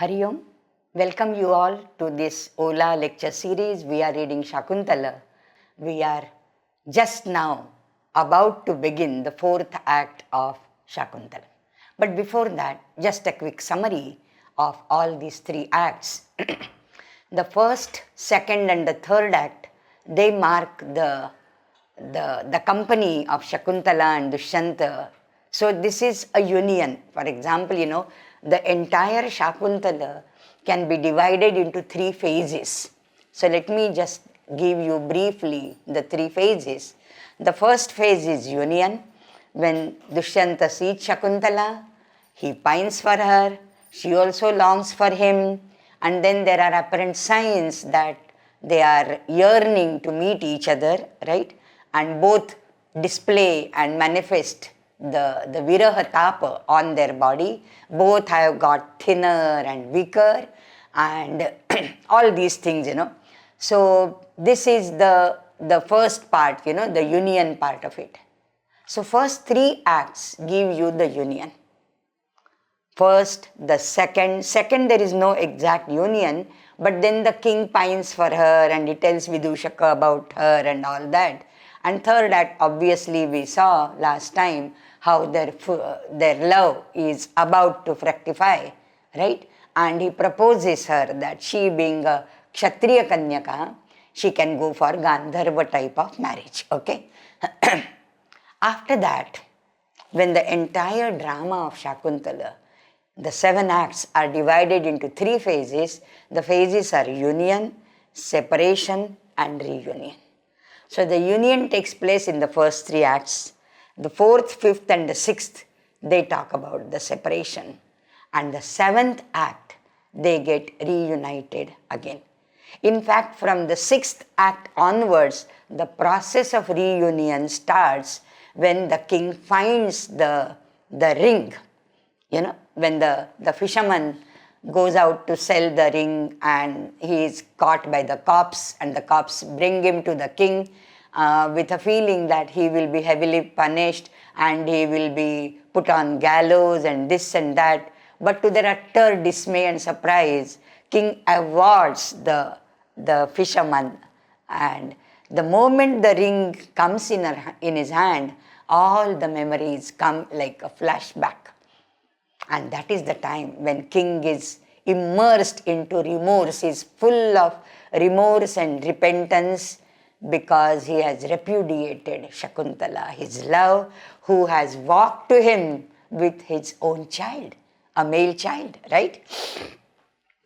Hari Om. Welcome you all to this Ola lecture series. We are reading Shakuntala. We are just now about to begin the fourth act of Shakuntala. But before that, just a quick summary of all these three acts. The first, second and the third act, they mark the company of Shakuntala and Dushyanta. So this is a union. For example, the entire Shakuntala can be divided into three phases. So let me just give you briefly the three phases. The first phase is union. When Dushyanta sees Shakuntala, he pines for her, she also longs for him, and then there are apparent signs that they are yearning to meet each other, right? And both display and manifest the viraha tapa on their body. Both have got thinner and weaker and all these things. So this is the first part, the union part of it. So first three acts give you the union. First, the second there is no exact union, but then the king pines for her and he tells Vidushaka about her and all that. And third act, obviously we saw last time how their love is about to fructify, right? And he proposes her that she being a Kshatriya Kanyaka, she can go for Gandharva type of marriage, okay? After that, when the entire drama of Shakuntala, the 7 acts are divided into 3 phases. The phases are union, separation and reunion. So the union takes place in the first 3 acts. The 4th, 5th and the 6th, they talk about the separation. And the 7th act, they get reunited again. In fact, from the 6th act onwards, the process of reunion starts when the king finds the ring. When the fisherman goes out to sell the ring and he is caught by the cops and the cops bring him to the king with a feeling that he will be heavily punished and he will be put on gallows and this and that. But to their utter dismay and surprise, king awards the fisherman, and the moment the ring comes in his hand, all the memories come like a flashback. And that is the time when king is immersed into remorse. He is full of remorse and repentance because he has repudiated Shakuntala, his love, who has walked to him with his own child, a male child, right?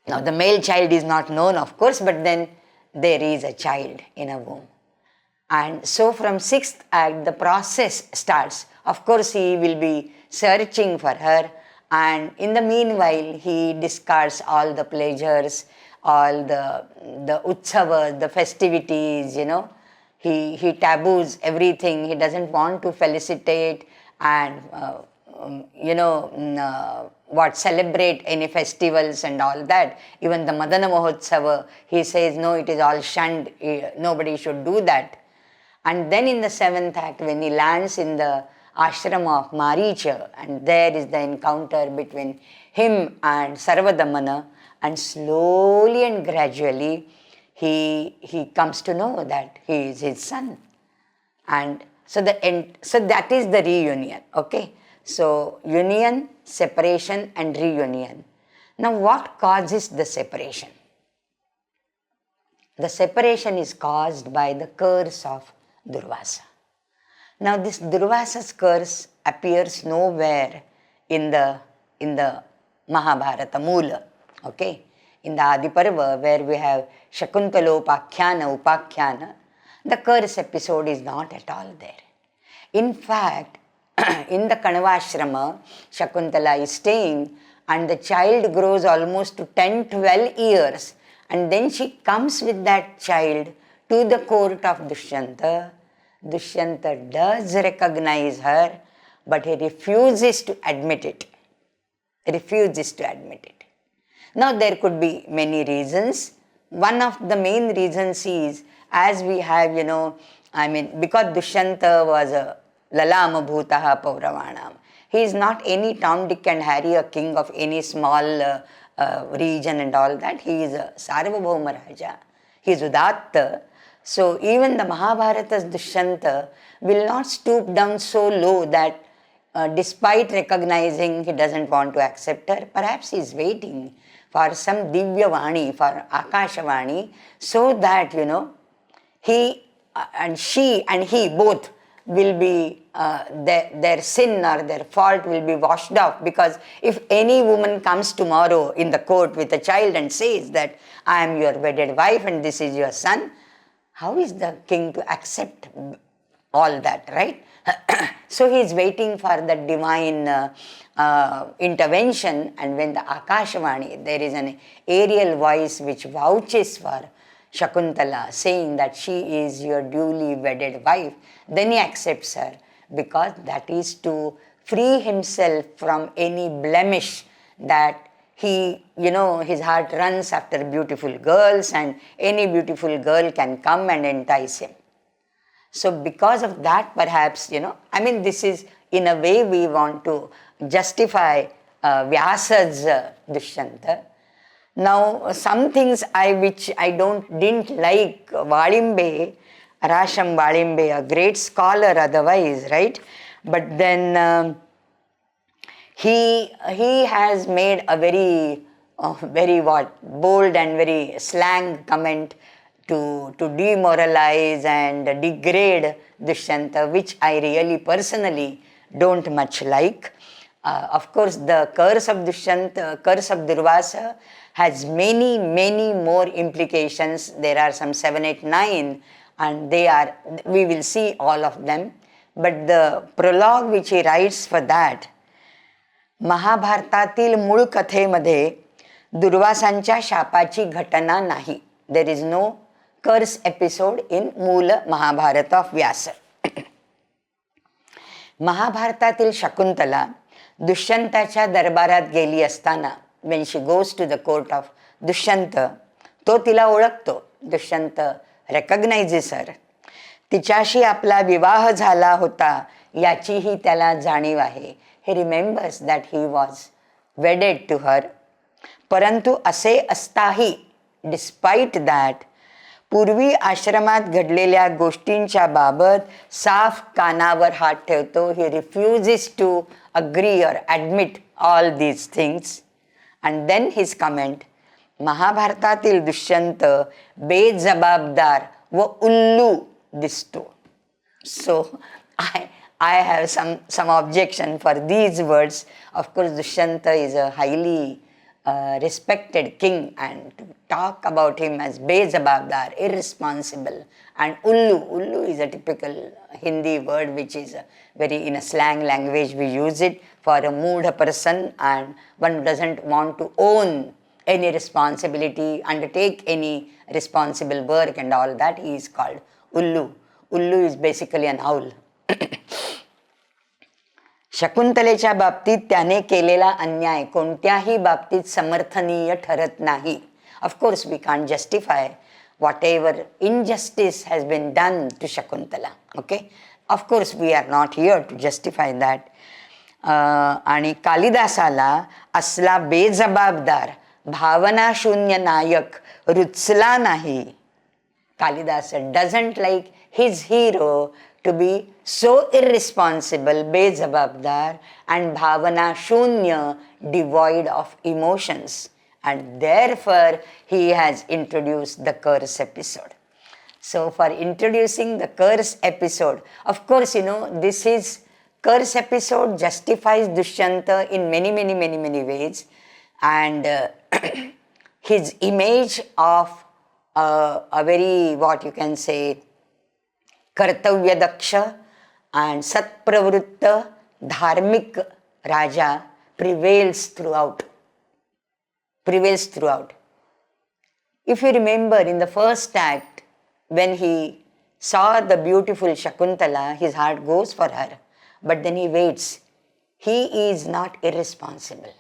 Now the male child is not known, of course, but then there is a child in a womb. And so from 6th act, the process starts. Of course, he will be searching for her, and in the meanwhile, he discards all the pleasures, all the utsavas, the festivities, He taboos everything. He doesn't want to felicitate and, celebrate any festivals and all that. Even the Madana Mahotsava, he says, no, it is all shunned. Nobody should do that. And then in the 7th act, when he lands in the ashrama of Maricha, and there is the encounter between him and Sarvadamana, and slowly and gradually he comes to know that he is his son. And so that is the reunion, okay? So union, separation and reunion. Now what causes the separation? The separation is caused by the curse of Durvasa. Now this Durvasa's curse appears nowhere in the Mahabharata Moola, okay? In the Adiparva, where we have Shakuntalopakhyaana, Upakhyana, the curse episode is not at all there. In fact, in the Kanavashrama, Shakuntala is staying and the child grows almost to 10-12 years, and then she comes with that child to the court of Dushyanta. Dushyanta does recognize her, but he refuses to admit it. Now there could be many reasons. One of the main reasons is, as we have, because Dushyanta was a Lalama Bhutaha Pauravanam. He is not any Tom, Dick and Harry, a king of any small region and all that. He is a Sarvabhauma Raja. He is Udatta. So even the Mahabharata's Dushyanta will not stoop down so low that despite recognizing he doesn't want to accept her, perhaps he is waiting for some Divya Vani, for Akashavani, so that, he and she and he both will be, their sin or their fault will be washed off. Because if any woman comes tomorrow in the court with a child and says that I am your wedded wife and this is your son, how is the king to accept all that, right? So he is waiting for the divine intervention, and when the Akashavani, there is an aerial voice which vouches for Shakuntala, saying that she is your duly wedded wife, then he accepts her, because that is to free himself from any blemish that he, his heart runs after beautiful girls and any beautiful girl can come and entice him. So because of that, perhaps, this is in a way we want to justify Vyasa's Dushyanta. Now, some things which I didn't like, Valimbe, Rasham Valimbe, a great scholar otherwise, right? But then he has made a very bold and very slang comment to demoralize and degrade Dushyanta, which I really personally don't much like. Of course, the curse of Dushyanta, curse of Durvasa has many more implications. There are some 7, 8, 9, and we will see all of them. But the prologue which he writes for that, महाभारतातील मूळ कथेमध्ये दुर्वासांच्या शापाची घटना नाही. There is no curse episode in मूल Mahabharat of व्यास. महाभारतातील शकुंतला दुष्यंताच्या दरबारात गेली असताना, when she goes to the court of Dushyant, तो तिला ओळखतो. Dushyant recognizes her. तिच्याशी आपला विवाह झाला होता याचीही त्याला जाणीव आहे. He remembers that he was wedded to her. परंतु असे असताही, despite that, पूर्वी आश्रमात घडलेल्या गोष्टींच्या बाबत साफ कानावर हात ठेवतो. He refuses to agree or admit all these things. And then his comment, महाभारतातील दुष्यंत बेजबाबदार व उल्लू दिसतो. So I have some objection for these words. Of course, Dushyanta is a highly respected king, and to talk about him as bezababdar, irresponsible, and ullu is a typical Hindi word which is very in a slang language. We use it for a mood person and one who doesn't want to own any responsibility, undertake any responsible work and all that. He is called ullu. Ullu is basically an owl. शकुंतलेच्या बाबतीत त्याने केलेला अन्याय कोणत्याही बाबतीत समर्थनीय ठरत नाही. Of course, we can't justify whatever injustice has been done to Shakuntala. Okay? Of course, we are not here to justify that. आणि कालिदासाला असला बेजबाबदार, भावनाशून्य नायक रुचला नाही. Kalidas doesn't like his hero to be so irresponsible, bezababdar, and bhavana shunya, devoid of emotions. And therefore, he has introduced the curse episode. So, for introducing the curse episode, of course, this is curse episode justifies Dushyanta in many ways. And his image of a very, what you can say, कर्तव्य दक्ष and satpravritta dharmic raja prevails throughout. If you remember, in the first act, when he saw the beautiful Shakuntala, his heart goes for her, but then he waits. He is not irresponsible.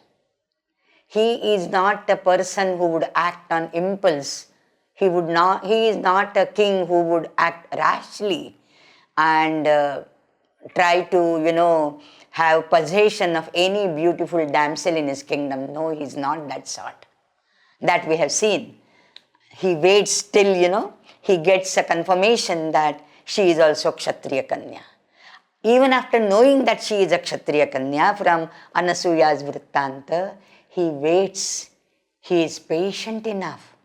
He is not a person who would act on impulse. He is not a king who would act rashly and try to, have possession of any beautiful damsel in his kingdom. No, he's not that sort. That we have seen. He waits till, he gets a confirmation that she is also Kshatriya Kanya. Even after knowing that she is a Kshatriya Kanya from Anasuya's Vrittanta, he waits. He is patient enough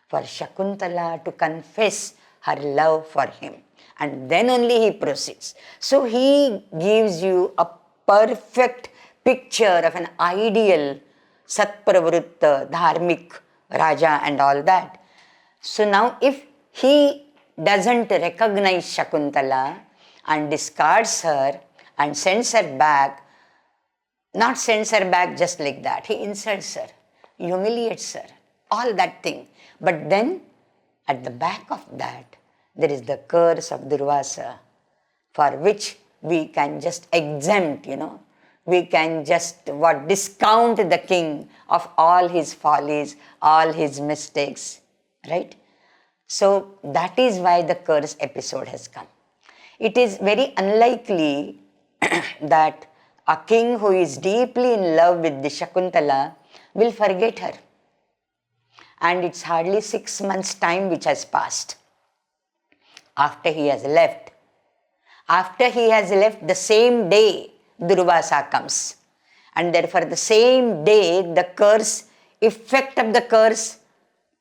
for Shakuntala to confess her love for him. And then only he proceeds. So he gives you a perfect picture of an ideal Satpravritta, Dharmik Raja and all that. So now if he doesn't recognize Shakuntala and discards her and sends her back, not sends her back just like that, he insults her, humiliates her, all that thing. But then at the back of that, there is the curse of Durvasa, for which we can just exempt, we can just discount the king of all his follies, all his mistakes, right? So that is why the curse episode has come. It is very unlikely that a king who is deeply in love with the Shakuntala will forget her. And it's hardly 6 months' time which has passed after he has left. After he has left, the same day Durvasa comes. And therefore the same day the curse, effect of the curse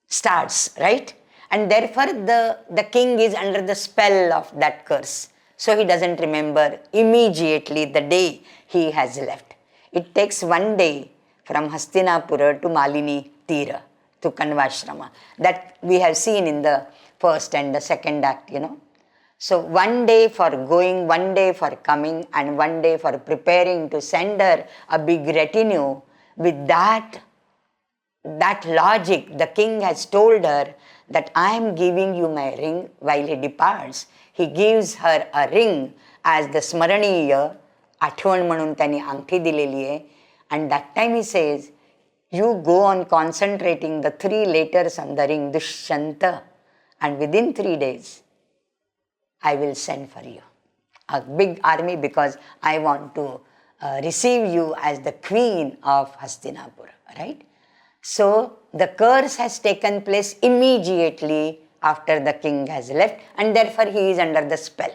starts, right? And therefore the king is under the spell of that curse. So he doesn't remember immediately the day he has left. It takes 1 day from Hastinapura to Malini Tira, to Kanvashrama. That we have seen in the first and the second act, So 1 day for going, 1 day for coming, and 1 day for preparing to send her a big retinue. With that logic, the king has told her that I am giving you my ring while he departs. He gives her a ring as the Smaraniya, आठवण म्हणून त्यांनी अंगठी दिलेली आहे. And that time he says, you go on concentrating the 3 letters on the ring, Dushyanta, and within 3 days, I will send for you a big army because I want to receive you as the queen of Hastinapura, right? So the curse has taken place immediately after the king has left, and therefore he is under the spell.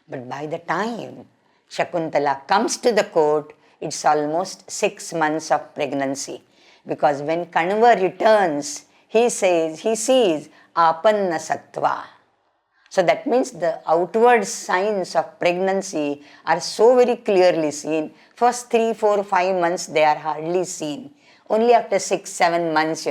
But by the time Shakuntala comes to the court, it's almost 6 months of pregnancy. Because when Kanva returns, he sees Apanna Sattva. So that means the outward signs of pregnancy are so very clearly seen. First 3, 4, 5 months they are hardly seen. Only after 6, 7 months,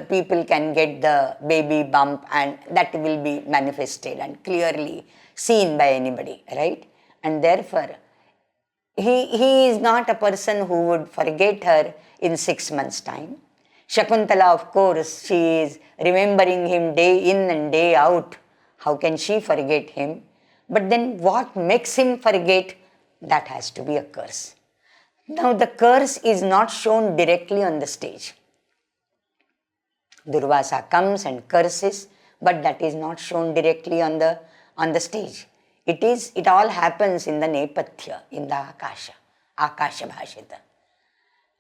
people can get the baby bump and that will be manifested and clearly seen by anybody, right? And therefore, he is not a person who would forget her in 6 months' time. Shakuntala, of course, she is remembering him day in and day out. How can she forget him? But then what makes him forget? That has to be a curse. Now the curse is not shown directly on the stage. Durvasa comes and curses, but that is not shown directly on the stage. It all happens in the Nepathya, in the Akasha Bhashita.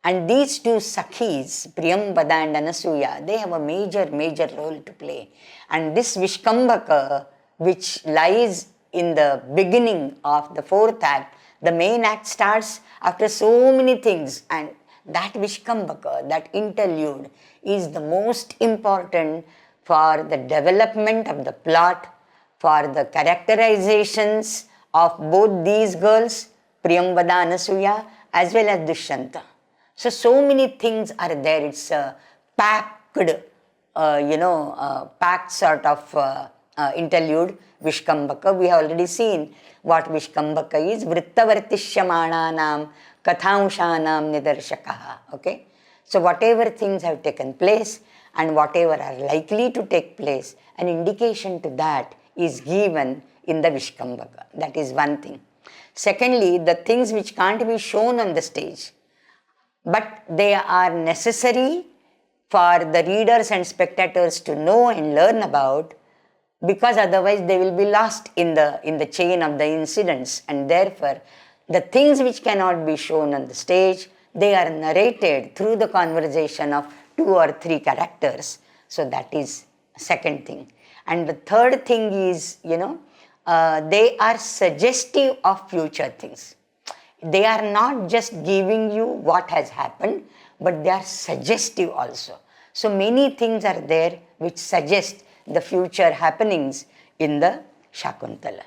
And these 2 Sakhis, Priyambada and Anasuya, they have a major role to play. And this Vishkambhaka, which lies in the beginning of the 4th act, the main act starts after so many things, and that Vishkambhaka, that interlude, is the most important for the development of the plot, for the characterizations of both these girls, Priyambada, Anasuya, as well as Dushyanta. So many things are there. It's a packed, packed sort of interlude, Vishkambhaka. We have already seen what Vishkambhaka is. Vrittavartishyamānānām kathaṁṣānām nidarshakaha. Okay? So whatever things have taken place and whatever are likely to take place, an indication to that is given in the Vishkambhaka. That is one thing. Secondly, the things which can't be shown on the stage, but they are necessary for the readers and spectators to know and learn about, because otherwise they will be lost in the chain of the incidents, and therefore the things which cannot be shown on the stage, they are narrated through the conversation of 2 or 3 characters. So that is second thing. And the third thing is, they are suggestive of future things. They are not just giving you what has happened, but they are suggestive also. So many things are there which suggest the future happenings in the Shakuntala.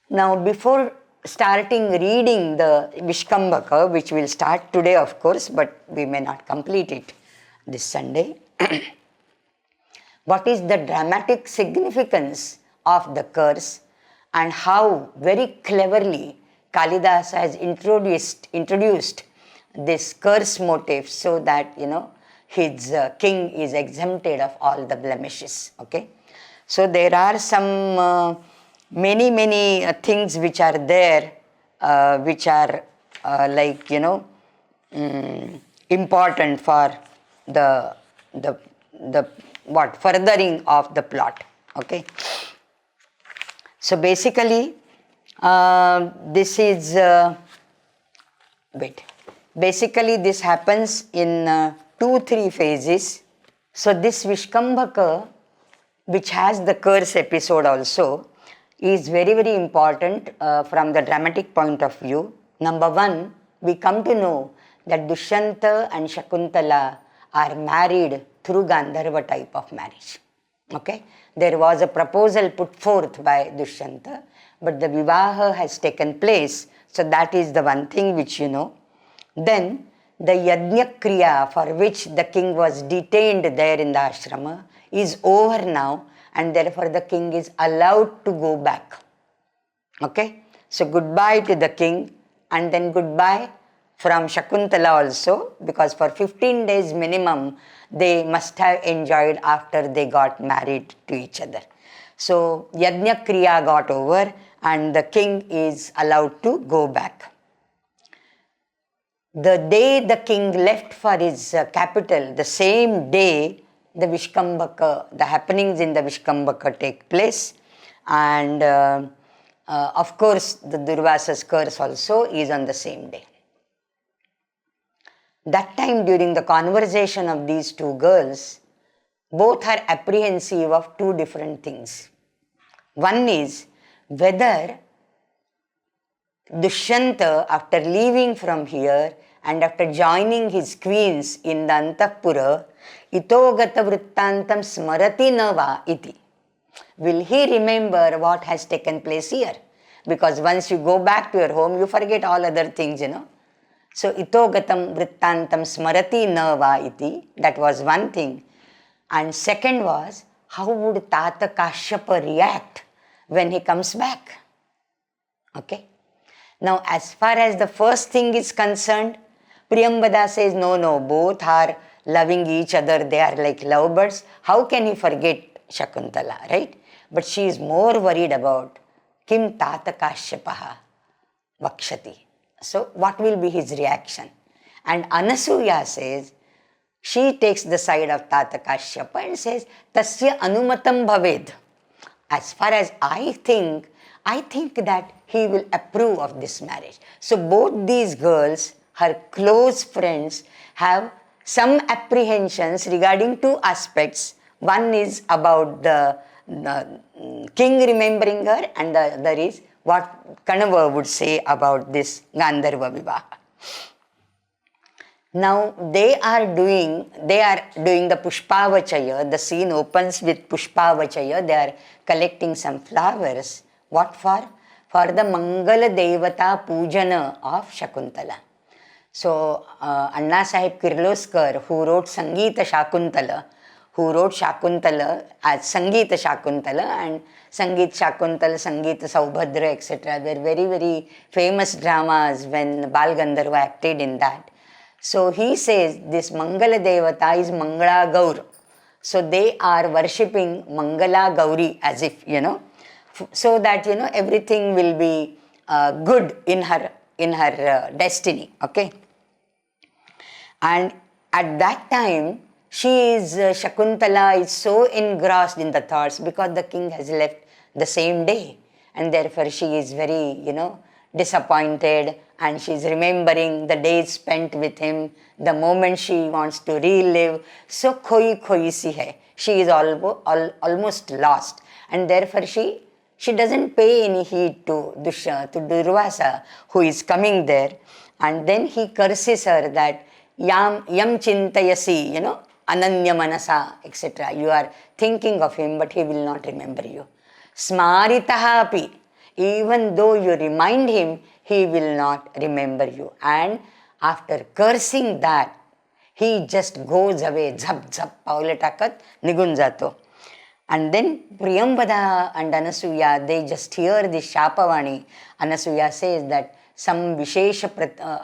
Now, before starting reading the Vishkambhaka, which will start today, of course, but we may not complete it this Sunday, what is the dramatic significance of the curse and how very cleverly Kalidasa has introduced this curse motif so that, his king is exempted of all the blemishes. Okay, so there are some many things which are there, which are important for the furthering of the plot. Okay, so basically this is basically this happens in 2-3 phases. So this Vishkambhaka, which has the curse episode also, is very important from the dramatic point of view. Number one, we come to know that Dushyanta and Shakuntala are married through Gandharva type of marriage. Okay, there was a proposal put forth by Dushyanta, but the Vivaha has taken place. So that is the one thing which you know. Then the Yajna Kriya, for which the king was detained there in the ashrama, is over now, and therefore the king is allowed to go back. Okay, so goodbye to the king, and then goodbye from Shakuntala also, because for 15 days minimum they must have enjoyed after they got married to each other. So Yajna Kriya got over and the king is allowed to go back. The day the king left for his capital, the same day the Vishkambhaka, the happenings in the Vishkambhaka take place, and of course the Durvasa's curse also is on the same day. That time, during the conversation of these two girls, both are apprehensive of 2 different things. One is whether Dushyanta, after leaving from here and after joining his queens in the Antapura, itogata vrittantam smarati nava iti. Will he remember what has taken place here? Because once you go back to your home, you forget all other things, So, itogatam vrittantam smarati nava iti, that was one thing. And second was, how would Tata Kashyapa react when he comes back? Okay. Now, as far as the first thing is concerned, Priyambada says, no, both are loving each other, they are like lovebirds. How can he forget Shakuntala, right? But she is more worried about Kim Tata Kashyapaha Vakshati. So, what will be his reaction? And Anasuya says, she takes the side of Tata Kashyapa and says, Tasya anumatam bhaved. As far as I think that he will approve of this marriage. So both these girls, her close friends, have some apprehensions regarding 2 aspects. One is about the king remembering her, and the other is what Kanava would say about this Gandharva Vivaha. Now they are doing the Pushpavachaya. The scene opens with Pushpavachaya. They are collecting some flowers. What for? For the Mangala Devata Pujana of Shakuntala. So Anna Sahib Kirloskar, who wrote Sangeeta Shakuntala, as Sangeeta Shakuntala, and Sangeet Shakuntala, Sangeeta Saubhadra, etc. were very famous dramas when Bal Gandharva acted in that. So he says this Mangala Devata is Mangala Gaur. So they are worshipping Mangala Gauri as if, so that, everything will be good in her destiny. Okay. And at that time, Shakuntala is so engrossed in the thoughts because the king has left the same day, and therefore she is very, disappointed, and she is remembering the days spent with him, the moment she wants to relive. So khoi si hai. She is almost lost, and therefore she doesn't pay any heed to Durvasa, who is coming there, and then he curses her that yam chintayasi, ananya manasa, etc. You are thinking of him, but he will not remember you. Smaritaha api, even though you remind him, he will not remember you. And after cursing that, he just goes away, zap zap, paulatakat, nigun jato. And then Priyambada and Anasuya, they just hear this Shapavani. Anasuya says that some Vishesha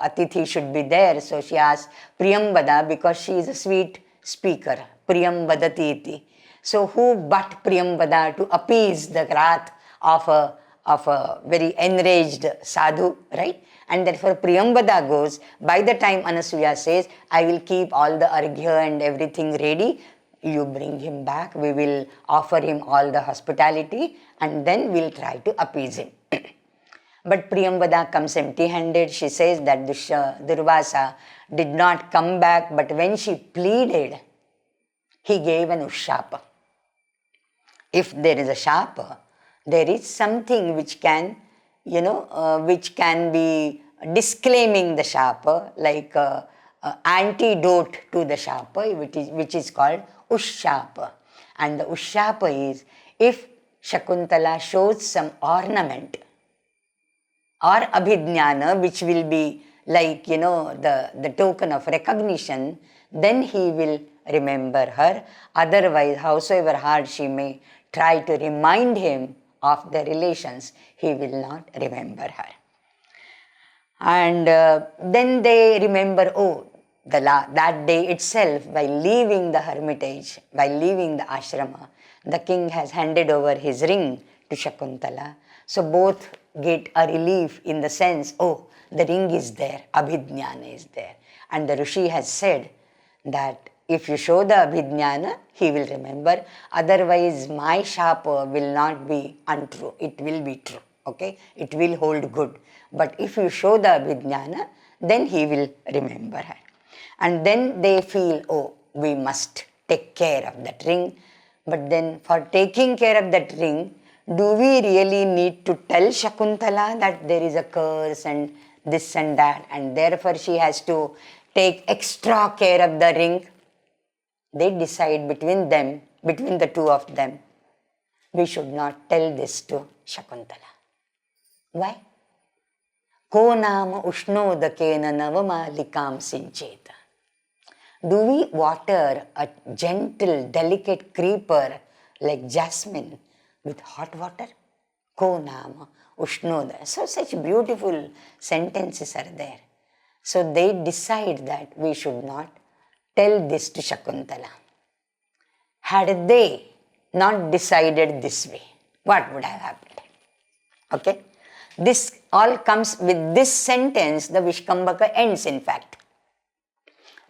Atithi should be there. So she asks Priyambada, because she is a sweet speaker, Priyambadati iti. So who but Priyambada to appease the wrath of a very enraged sadhu, right? And therefore Priyambada goes. By the time Anasuya says, I will keep all the arghya and everything ready, you bring him back, we will offer him all the hospitality, and then we'll try to appease him. But Priyambada comes empty-handed. She says that Durvasa did not come back, but when she pleaded, he gave an ushapa. If there is a shapa, there is something which can, which can be disclaiming the shapa, like antidote to the shapa, which is called ushapa. And the ushapa is, if Shakuntala shows some ornament or abhijnana, which will be like, the token of recognition, then he will remember her. Otherwise, howsoever hard she may try to remind him of the relations, he will not remember her. And then they remember, that day itself, by leaving the hermitage, by leaving the ashrama, the king has handed over his ring to Shakuntala. So both get a relief in the sense, the ring is there, abhijnana is there. And the Rishi has said that if you show the abhijnana, he will remember. Otherwise, my shapa will not be untrue. It will be true. Okay? It will hold good. But if you show the abhijnana, then he will remember her. And then they feel, we must take care of that ring. But then for taking care of that ring, do we really need to tell Shakuntala that there is a curse and this and that, and therefore she has to take extra care of the ring? They decide between the two of them, we should not tell this to Shakuntala. Why? Ko nama ushnodakena navamalikam sincheta. Do we water a gentle, delicate creeper like jasmine with hot water? Ko nama ushnoda. So such beautiful sentences are there. So they decide that we should not tell this to Shakuntala. Had they not decided this way, what would have happened? Okay? This all comes with this sentence, the Vishkambhaka ends, in fact.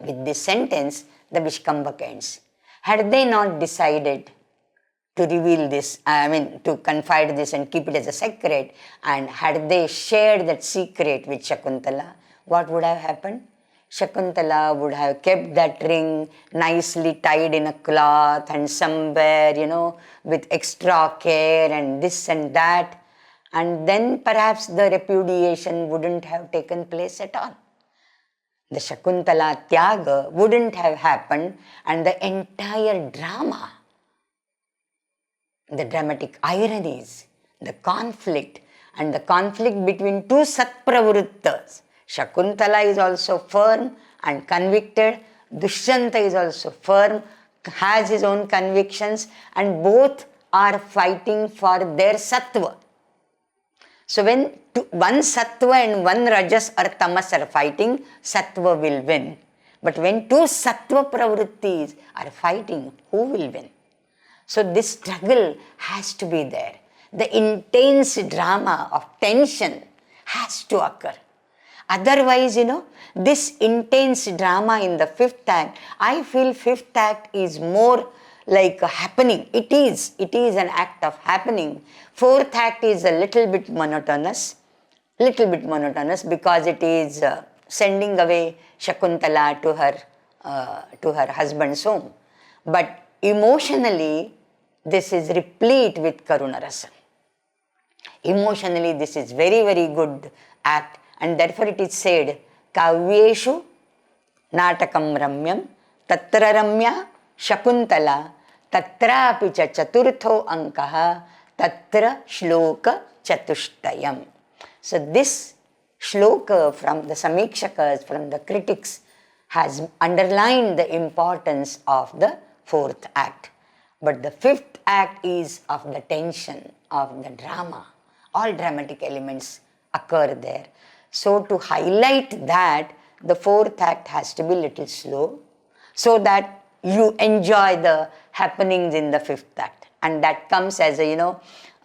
With this sentence, the Vishkambhaka ends. Had they not decided to reveal this, to confide this and keep it as a secret, and had they shared that secret with Shakuntala, what would have happened? Shakuntala would have kept that ring nicely tied in a cloth and somewhere, with extra care and this and that. And then perhaps the repudiation wouldn't have taken place at all. The Shakuntala Tyaga wouldn't have happened, and the entire drama, the dramatic ironies, the conflict, and the conflict between two Satpravrittas. Shakuntala is also firm and convicted, Dushyanta is also firm, has his own convictions, and both are fighting for their sattva. So when one sattva and one rajas or tamas are fighting, sattva will win. But when two sattva pravrittis are fighting, who will win? So this struggle has to be there. The intense drama of tension has to occur. Otherwise, this intense drama in the fifth act, I feel fifth act is more like a happening. It is an act of happening. Fourth act is a little bit monotonous because it is sending away Shakuntala to her husband's home. But emotionally, this is replete with Karunarasa. Emotionally, this is very, very good act, and therefore it is said, Kavyeshu Natakam Ramyam Tatra Ramya Shakuntala Tatra Picha Chaturtho Ankaha Tatra Shloka Chatushtayam. So this shloka from the Samikshakas, from the critics, has underlined the importance of the fourth act. But the fifth act is of the tension, of the drama. All dramatic elements occur there. So to highlight that, the fourth act has to be little slow so that you enjoy the happenings in the fifth act. And that comes as a,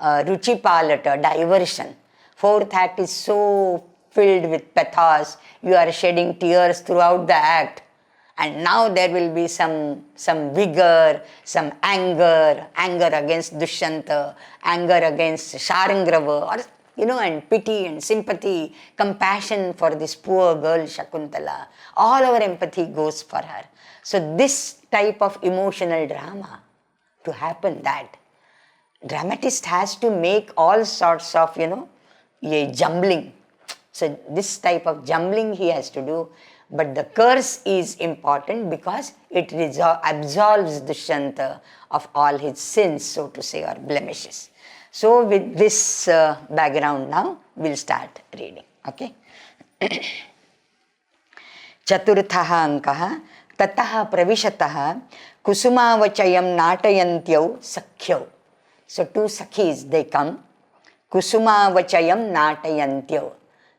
ruchipalata, diversion. Fourth act is so filled with pathos, you are shedding tears throughout the act. And now there will be some vigor, some anger against Dushyanta, anger against Sharangrava, or and pity and sympathy, compassion for this poor girl Shakuntala. All our empathy goes for her. So this type of emotional drama to happen, that dramatist has to make all sorts of, a jumbling. So this type of jumbling he has to do. But the curse is important because it absolves Dushyanta of all his sins, so to say, or blemishes. So with this background now, we'll start reading. Okay. Chaturthaha ankaha tataha pravishatah kusumavachayam natayantyau sakhyau. So two sakhis, they come. Kusumavachayam natayantyau.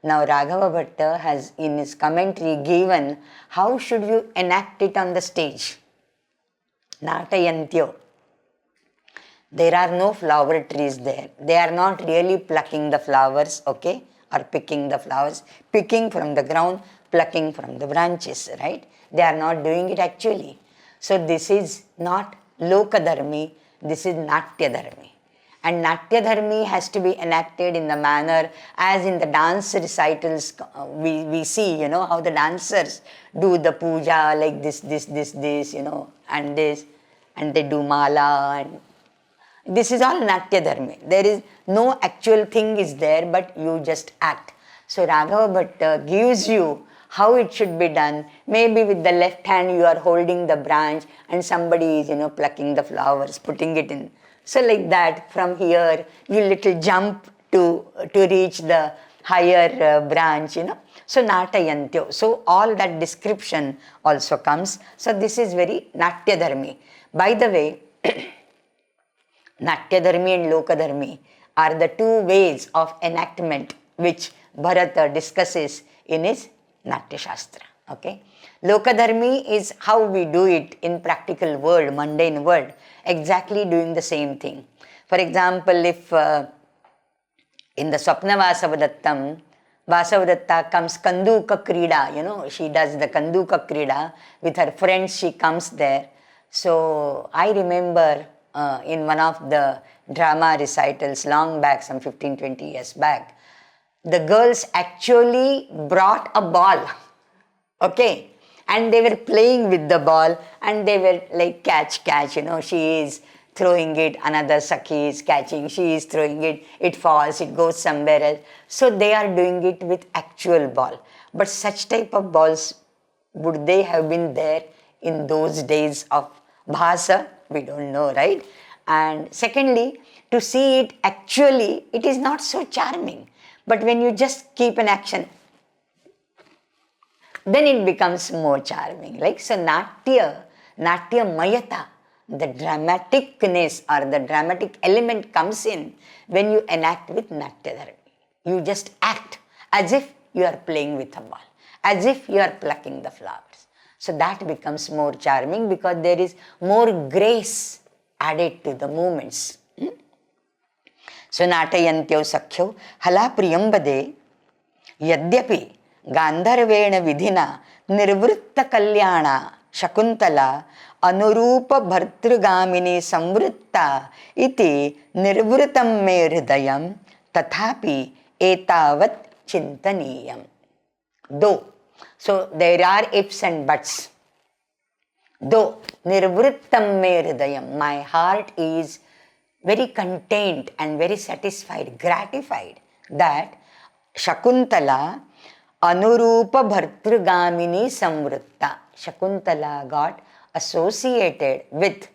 Now Raghava Bhatta has in his commentary given how should you enact it on the stage. Natayantyo. There are no flower trees there. They are not really plucking the flowers, okay, or picking the flowers. Picking from the ground, plucking from the branches, right? They are not doing it actually. So this is not Lokadharmi, this is Natyadharmi. And Natyadharmi has to be enacted in the manner as in the dance recitals we see, how the dancers do the puja like this, and this, and they do mala, and this is all Natyadharmi. There is no actual thing is there, but you just act. So Raghava Bhatta gives you how it should be done. Maybe with the left hand you are holding the branch and somebody is, plucking the flowers, putting it in. So like that, from here, you little jump to reach the higher branch, So Natayantyo. So all that description also comes. So this is very Natyadharmi. By the way, Natyadharmi and Lokadharmi are the two ways of enactment which Bharata discusses in his Natya Shastra. Okay? Lokadharmi is how we do it in practical world, mundane world, exactly doing the same thing. For example, if in the Swapna Vasavadatta comes Kanduka Krida, she does the Kanduka Krida with her friends, she comes there. So I remember in one of the drama recitals long back, some 15-20 years back, the girls actually brought a ball, okay, and they were playing with the ball and they were like catch, she is throwing it, another Sakhi is catching, she is throwing it, it falls, it goes somewhere else. So they are doing it with actual ball. But such type of balls, would they have been there in those days of Bhasa? We don't know, right? And secondly, to see it actually, it is not so charming. But when you just keep an action, then it becomes more charming. Like, so Natya Mayata, the dramaticness or the dramatic element comes in when you enact with Natyadharmi. You just act as if you are playing with a ball, as if you are plucking the flowers. So that becomes more charming because there is more grace added to the movements. So Natayantyo Sakhyau Hala Priyambade Yadyapi गांधर्वेण विधिना निर्वृत्त कल्याणा शकुंतला अनुरूप भर्तृगामिनी संवृत्ता इति निर्वृतं मे हृदयं तथापि एतावत् चिंतनीयम. Though, so there are ifs and buts. Though nirvrittam me hridayam, my heart is very content and very satisfied, gratified that Shakuntala Anurupa Bhartrugamini Samvrutta. Shakuntala got associated with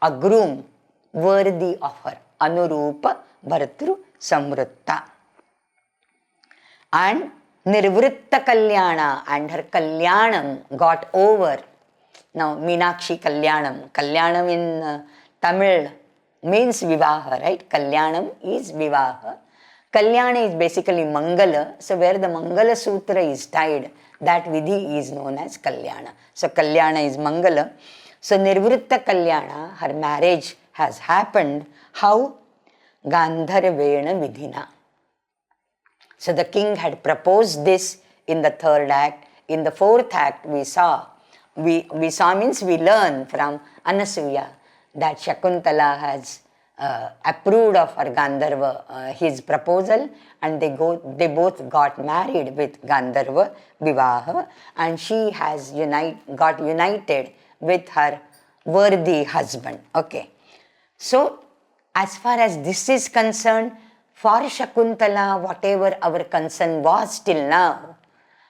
a groom worthy of her. Anurupa Bhartru Samvrutta. And Nirvritta Kalyana, and her Kalyanam got over. Now, Meenakshi Kalyanam. Kalyanam in Tamil means Vivaha, right? Kalyanam is Vivaha. Kalyana is basically Mangala. So, where the Mangala Sutra is tied, that Vidhi is known as Kalyana. So, Kalyana is Mangala. So, Nirvritta Kalyana, her marriage has happened. How? Gandharvena Vidhina. So, the king had proposed this in the third act. In the fourth act, we saw means we learn from Anasuya that Shakuntala has approved of her Gandharva, his proposal, and they both got married with Gandharva Vivaha, and she has got united with her worthy husband. Okay. So, as far as this is concerned, for Shakuntala, whatever our concern was till now,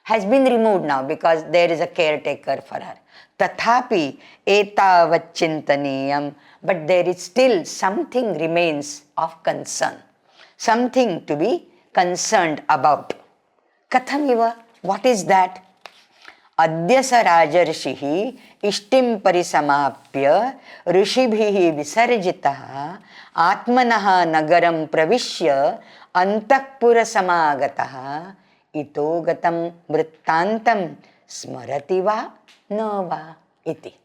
has been removed now because there is a caretaker for her. Tathapi etavat chintaniyam, but there is still something remains of concern, something to be concerned about. Kathamiva, what is that? Adyasa rajarshihi ishtim parisamapya rishibhihi visarjitaha atmanaha nagaram pravishya antapura samagataha ito gatam vrittantam smarati va na va iti.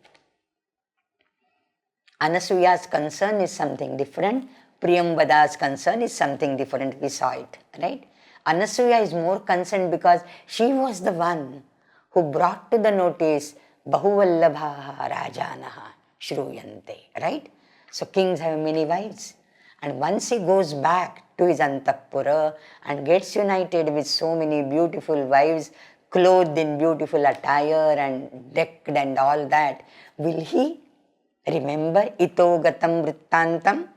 Anasuya's concern is something different. Priyambada's concern is something different. We saw it, right? Anasuya is more concerned because she was the one who brought to the notice Bahuvallabhaha Rajanaha Shruyante, right? So kings have many wives. And once he goes back to his Antapura and gets united with so many beautiful wives, clothed in beautiful attire and decked and all that, will he remember Ito Gatam Vrittantam?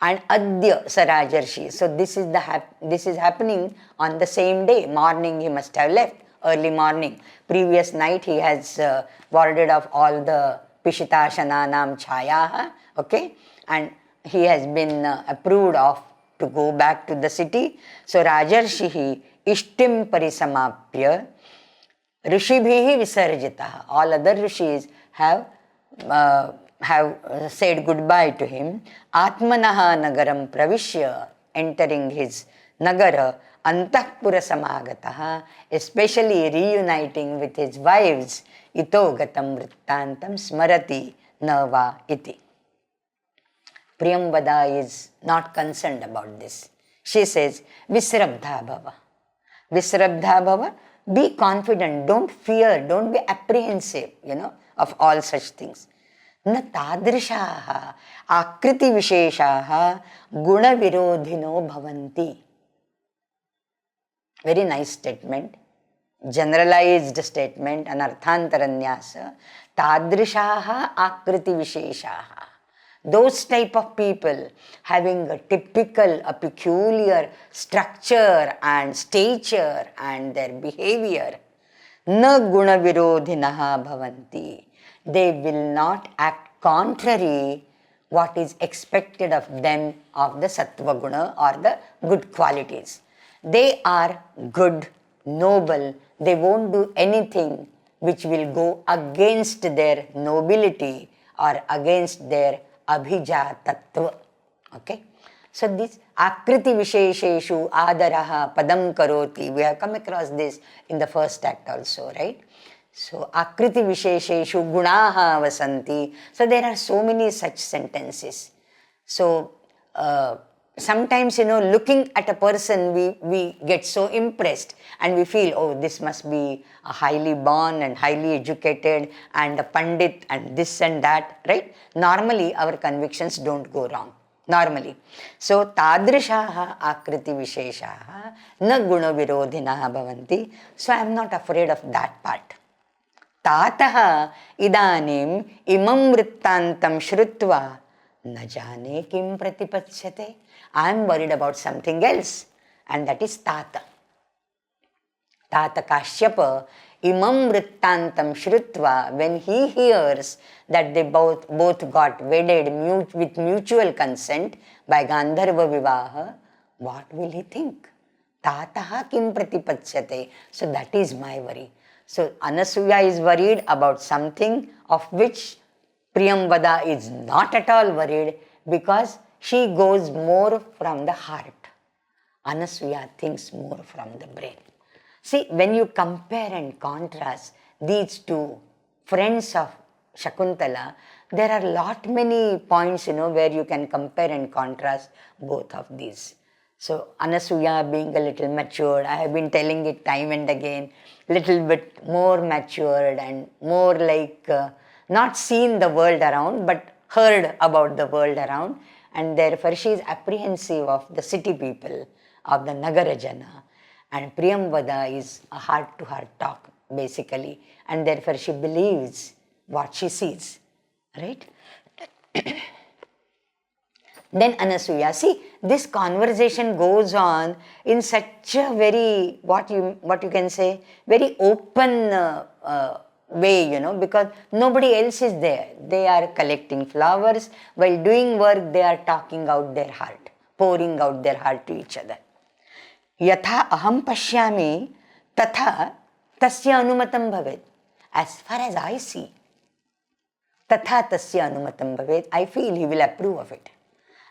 And Adya Sarajarshi. So this is happening on the same day. Morning he must have left, early morning. Previous night he has warded off all the Pishitashananam Chayaha, okay? And he has been approved of to go back to the city. So Rajarshihi Ishtim Parisamapya Rishibhihi Visarjitaha. All other rishis have said goodbye to him. Atmanaha Nagaram Pravishya, entering his Nagara, Antapura Samagataha, especially reuniting with his wives, Ito Gatam Vrittantam Smarati Nava Iti. Priyambada is not concerned about this. She says, Visrabdha Bhava. Visrabdha Bhava, be confident, don't fear, don't be apprehensive, of all such things. Na tadrishaha akriti visheshaha guna virodhino bhavanti. Very nice statement, generalized statement, an arthantaranyasa. Tadrishaha akriti visheshaha. Those type of people having a typical, a peculiar structure and stature and their behavior, na guna virodhinaha bhavanti. They will not act contrary what is expected of them of the sattva guna or the good qualities. They are good, noble. They won't do anything which will go against their nobility or against their abhija tattva. Okay? So this akriti vishesheshu adaraha padam karoti. We have come across this in the first act also, right? So akriti vishesheshu gunaha vasanti. So there are so many such sentences. So sometimes, looking at a person, we get so impressed and we feel, oh, this must be a highly born and highly educated and a pandit and this and that, right? Normally, our convictions don't go wrong. Normally. So, tadrishaha akriti visheshaha na guna virodhinaha bhavanti. So, I am not afraid of that part. Tatah idanim imam vrittantam shrutva na jane kim pratipachyate. I am worried about something else, and that is Tata. Tata Kashyapa imam vrittantam shrutva, when he hears that they both got wedded with mutual consent by Gandharva Vivaha, what will he think? Tataha kim pratipachyate. So that is my worry. So Anasuya is worried about something of which Priyamvada is not at all worried, because she goes more from the heart. Anasuya thinks more from the brain. See, when you compare and contrast these two friends of Shakuntala, there are many points, where you can compare and contrast both of these. So, Anasuya being a little matured, I have been telling it time and again, little bit more matured and more like not seen the world around, but heard about the world around, and therefore she is apprehensive of the city people, of the Nagarajana. And Priyamvada is a heart-to-heart talk, basically, and therefore she believes what she sees, right? Then Anasuya, see, this conversation goes on in such a very, what you can say, very open way, because nobody else is there. They are collecting flowers. While doing work, they are talking out their heart, pouring out their heart to each other. Yatha aham pashyami tatha tasya anumatam bhavet. As far as I see, tatha tasya anumatam bhavet, I feel he will approve of it.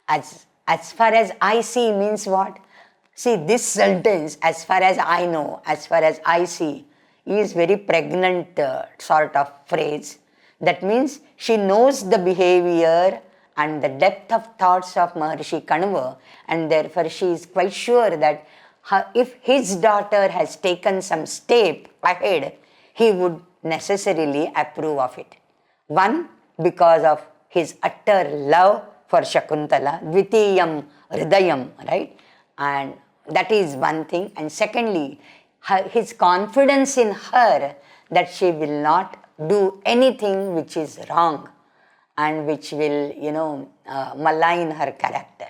As far as I see means what? See, this sentence, as far as I know, as far as I see, is very pregnant sort of phrase. That means she knows the behavior and the depth of thoughts of Maharshi Kanva, and therefore she is quite sure that if his daughter has taken some step ahead, he would necessarily approve of it. One, because of his utter love for Shakuntala, Dvitiyam Hridayam, right? And that is one thing. And secondly, his confidence in her that she will not do anything which is wrong and which will, malign her character.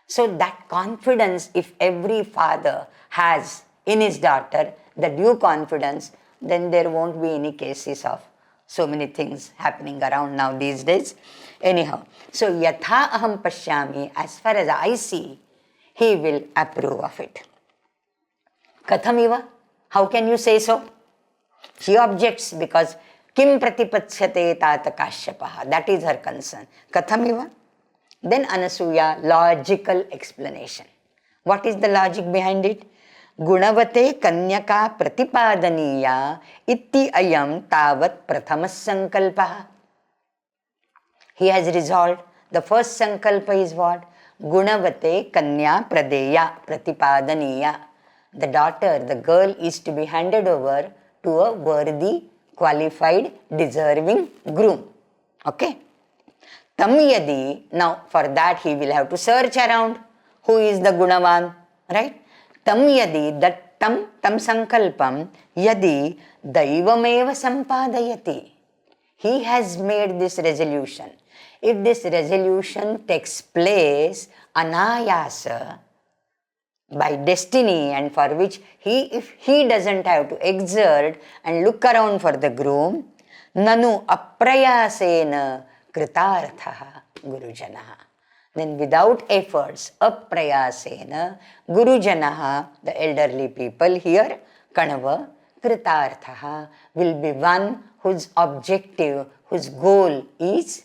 So that confidence, if every father has in his daughter, the due confidence, then there won't be any cases of so many things happening around now these days. Anyhow, so yatha aham pashyami, as far as I see, he will approve of it. Kathamiva? How can you say so? She objects because kim pratipachyate tata Kashyapaha. That is her concern. Kathamiva? Then Anasuya, logical explanation. What is the logic behind it? Gunavate kanyaka pratipadaniya itti ayam tavat prathamas sankalpaha. He has resolved. The first sankalpa is what? Gunavate kanya pradeya pratipadaniya. The daughter, the girl is to be handed over to a worthy, qualified, deserving groom. Okay? Tam yadi, now for that he will have to search around. Who is the Gunavan? Right? Tam yadi, that tam sankalpam, yadi daivameva sampadayati. He has made this resolution. If this resolution takes place anayasa, by destiny, and for which if he doesn't have to exert and look around for the groom, nanu aprayasena kritarthaha gurujanaha. Then without efforts, aprayasena gurujanaha, the elderly people here, Kanava, kritarthaha, will be one whose objective, whose goal is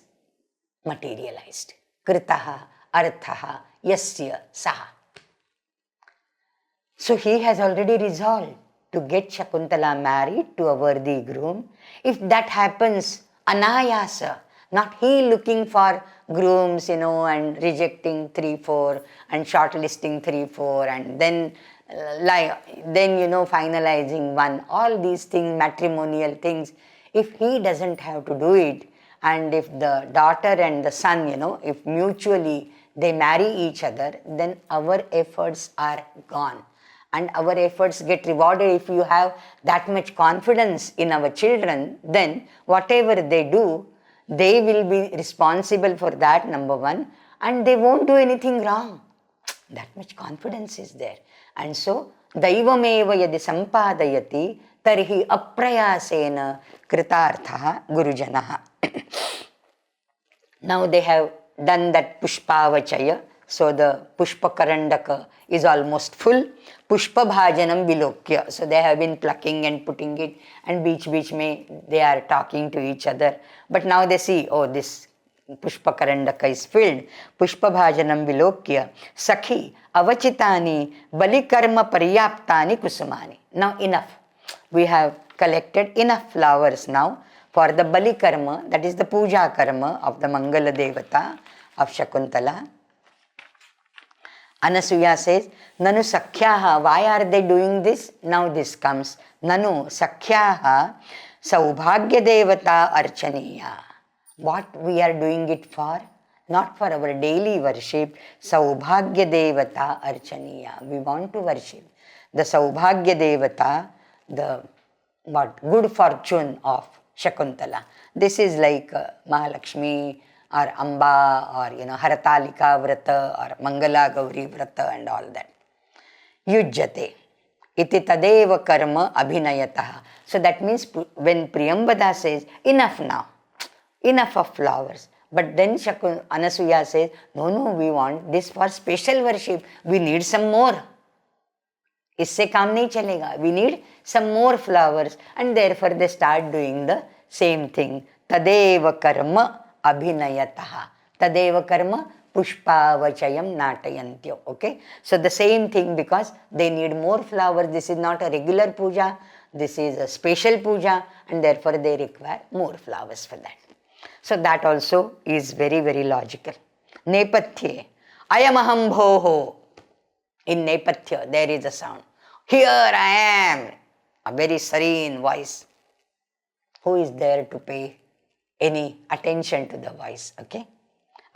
materialized. Kritaha, arthaha, yasya, saha. So he has already resolved to get Shakuntala married to a worthy groom. If that happens anayasa, Not he looking for grooms, and rejecting 3, 4 and shortlisting 3, 4 and then finalizing one. All these things, matrimonial things, if he doesn't have to do it, and if the daughter and the son, if mutually they marry each other, then our efforts are gone. And our efforts get rewarded. If you have that much confidence in our children, then whatever they do, they will be responsible for that, number one, and they won't do anything wrong. That much confidence is there. And so, daivameva yadi sampadayati tarhi aprayasena kritartha gurujanaha. Now they have done that pushpavachaya. So the pushpakarandaka is almost full. Pushpa bhajanam vilokya. So they have been plucking and putting it, and beach mein they are talking to each other. But now they see, oh, this pushpakarandaka is filled. Pushpa bhajanam vilokya. Sakhi avachitani balikarma paryaptani kusumani. Now enough. We have collected enough flowers now for the Bali karma, that is the puja karma of the Mangala Devata of Shakuntala. Anasuya says, Nanu Sakhyaha, why are they doing this? Now this comes. Nanu Sakhyaha Saubhagya Devata Archaniya. What we are doing it for? Not for our daily worship. Saubhagya Devata Archaniya. We want to worship the Saubhagya Devata, the good fortune of Shakuntala. This is like Mahalakshmi or Amba or Haratalika Vrata or Mangala Gauri Vrata and all that. Yujjate iti tadeva karma abhinayataha. So that means when Priyambada says, enough now, enough of flowers. But then Anasuya says, no, we want this for special worship. We need some more. इससे काम नहीं चलेगा. We need some more flowers, and therefore they start doing the same thing. Tadeva karma abhinayataha. Tadeva karma pushpavachayam natayantyo. Okay, so the same thing, because they need more flowers. This is not a regular puja, this is a special puja, and therefore they require more flowers for that. So that also is very, very logical. Nepathye ayamaham bhoho. In Nepathya there is a sound. Here I am, a very serene voice. Who is there to pay any attention to the voice? Okay,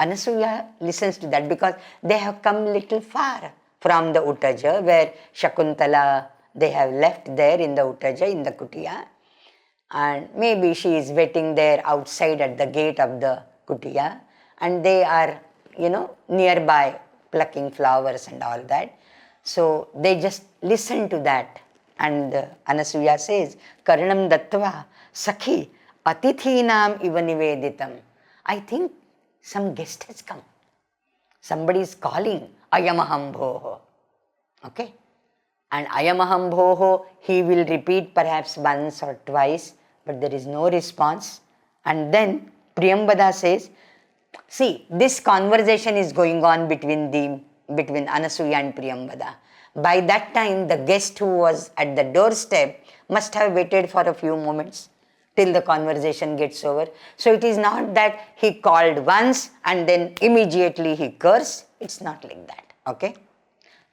Anasuya listens to that because they have come little far from the Uttaja, where Shakuntala they have left there in the Uttaja, in the Kutiya, and maybe she is waiting there outside at the gate of the Kutiya, and they are nearby plucking flowers and all that. So they just listen to that, and Anasuya says, Karnam dattva sakhi atithinam iva niveditam. I think some guest has come. Somebody is calling, ayamaham bhoho. Okay, and ayamaham bhoho he will repeat perhaps once or twice, but there is no response. And then Priyambada says, see, this conversation is going on between Anasuya and Priyambada. By that time, the guest who was at the doorstep must have waited for a few moments till the conversation gets over. So it is not that he called once and then immediately he cursed. It's not like that. Okay?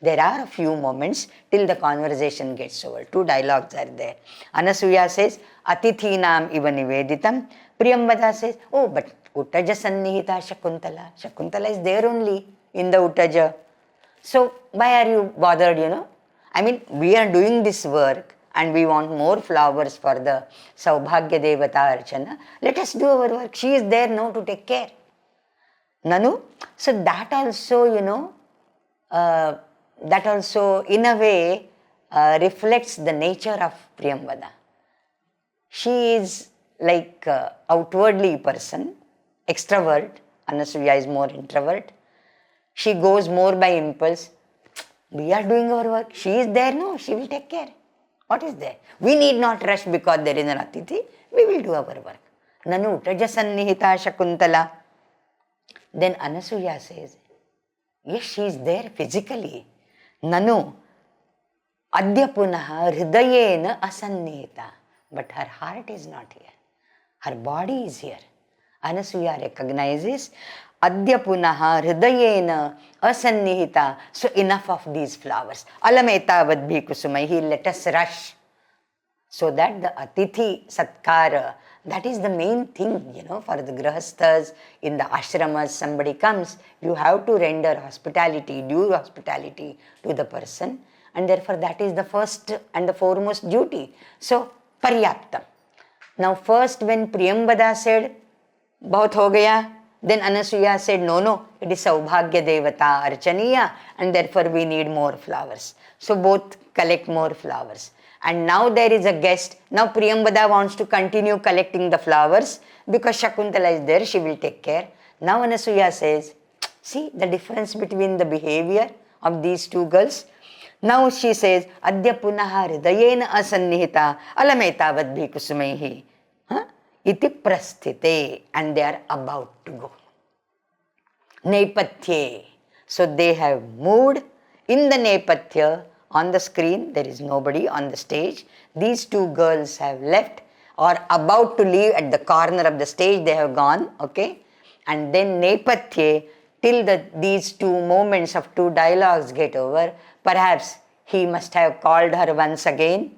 There are a few moments till the conversation gets over. Two dialogues are there. Anasuya says, Atithinam iva niveditam. Priyambada says, oh, but Uttaja sannihita Shakuntala. Shakuntala is there only in the Uttaja. So why are you bothered, I mean, we are doing this work and we want more flowers for the Saubhagya Devata Archana. Let us do our work. She is there now to take care. Nanu? So that also, that also in a way reflects the nature of Priyambada. She is like outwardly person, extrovert. Anasuya is more introvert. She goes more by impulse. We are doing our work. She is there, no, she will take care. What is there? We need not rush because there is an Atithi. We will do our work. Nanu Uttaja sannihita Shakuntala. Then Anasuya says, yes, she is there physically. Nanu adya punaha hridayena asannihita. But her heart is not here. Her body is here. Anasuya recognizes Adya punaha hridayena asannihita. So enough of these flowers. Alameta vadbhi kusumaihi. Let us rush. So that the atithi satkara, that is the main thing, for the grahasthas in the ashramas. Somebody comes, you have to render hospitality, due hospitality to the person, and therefore that is the first and the foremost duty. So paryaptam. Now first when Priyambada said bahut ho gaya, then Anasuya said no, it is Saubhagya Devata Archaniya, and therefore we need more flowers. So both collect more flowers. And now there is a guest. Now Priyambada wants to continue collecting the flowers because Shakuntala is there, she will take care. Now Anasuya says, see the difference between the behavior of these two girls. Now she says, Adya punaha hridayena asannihita alameta vadbhi kusumaihi. Iti prasthite, and they are about to go. Nepatye. So they have moved in the Nepatya. On the screen, there is nobody on the stage. These two girls have left or about to leave at the corner of the stage. They have gone, okay? And then Nepatye, till these two moments of two dialogues get over, perhaps he must have called her once again,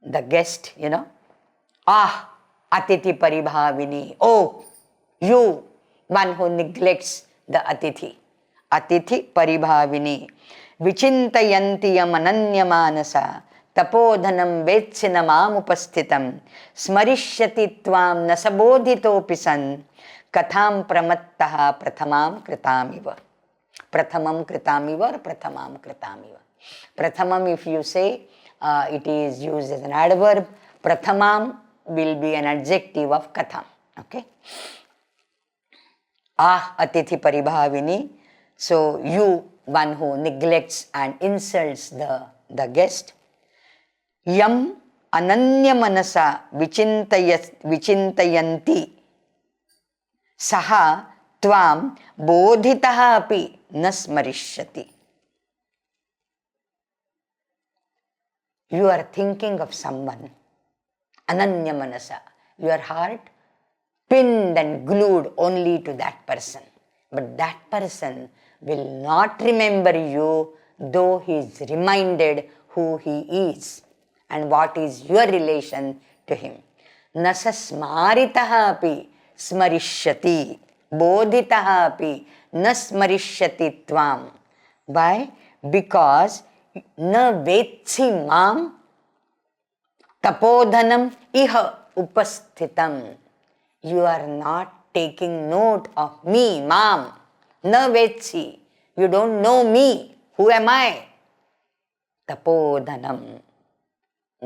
the guest, Ah, Atithi Paribhavini. Oh, you, one who neglects the Atithi. Atithi Paribhavini. Vichintayanti yamananya manasa tapodhanam vetsinamam upasthitam smarishyati tvam nasabodhitopi san katham pramattaha prathamam kritamiva. Prathamam kritamiva or prathamam kritamiva. Prathamam, if you say, it is used as an adverb. Prathamam will be an adjective of katham. Okay. Ah, atithi paribhavini. So you, one who neglects and insults the guest. Yam ananya manasa vichintayanti saha tvam bodhitaha api nasmarishyati. You are thinking of someone. Ananya manasa. Your heart pinned and glued only to that person. But that person will not remember you, though he is reminded who he is and what is your relation to him. Nasa smaritaha api smarishyati, bodhitaha api nasmarishyati tvam. Why? Because na vetsi mam tapodhanam iha upasthitam. You are not taking note of me, mam. Na vetsi. You don't know me. Who am I? Tapodhanam.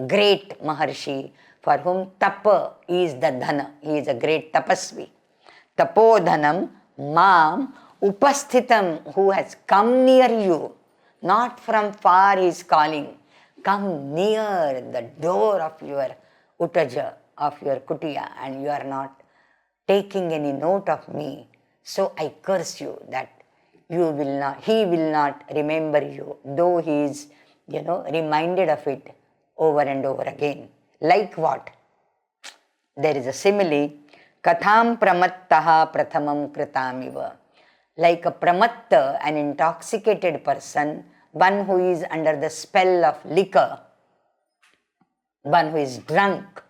Great Maharshi for whom tapa is the dhana. He is a great tapasvi. Tapodhanam mam upasthitam, who has come near you. Not from far he is calling. Come near the door of your utaja, of your kutiya, and you are not taking any note of me. So I curse you that he will not remember you, though he is, reminded of it over and over again. Like what? There is a simile, katham pramattaha prathamam kritamiva. Like a pramatta, an intoxicated person, one who is under the spell of liquor, one who is drunk.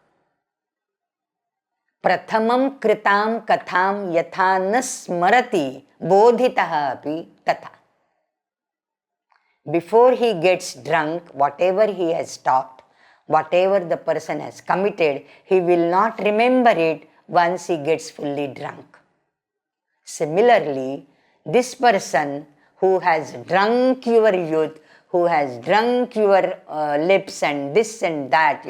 Prathamam kritam katham yatha nasmarati bodhitaha api tatha. Before he gets drunk, whatever he has talked, whatever the person has committed, he will not remember it once he gets fully drunk. Similarly, this person who has drunk your youth, who has drunk your lips and this and that,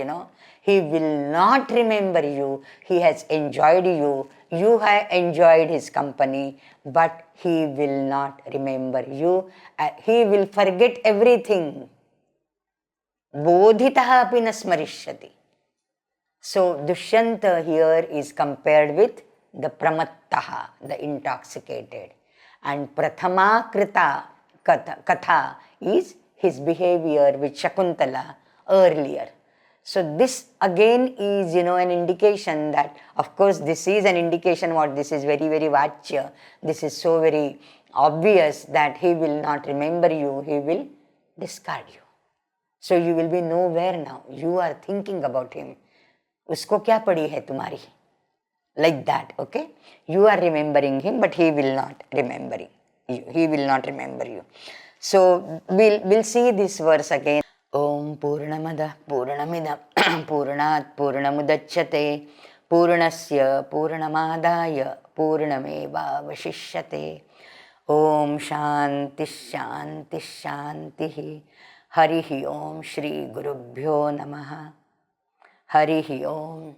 he will not remember you. He has enjoyed you. You have enjoyed his company, but he will not remember you. He will forget everything. Bodhitaha api nasmarishyati. So Dushyanta here is compared with the pramattaha, the intoxicated. And prathama krita katha is his behavior with Shakuntala earlier. So this again is, an indication that, of course, this is an indication what this is very, very vachya. This is so very obvious that he will not remember you, he will discard you. So you will be nowhere now. You are thinking about him. Usko kya padi hai tumhari? Like that, okay? You are remembering him, but he will not remember you. He will not remember you. So we'll see this verse again. Om Purnamada Purnamida Purnat Purnamudachyate Purnasya Purnamadaya Purnameva Vashishyate. Om Shanti Shanti Shanti. Harihi Om Shri Gurubhyo Namaha. Harihi Om.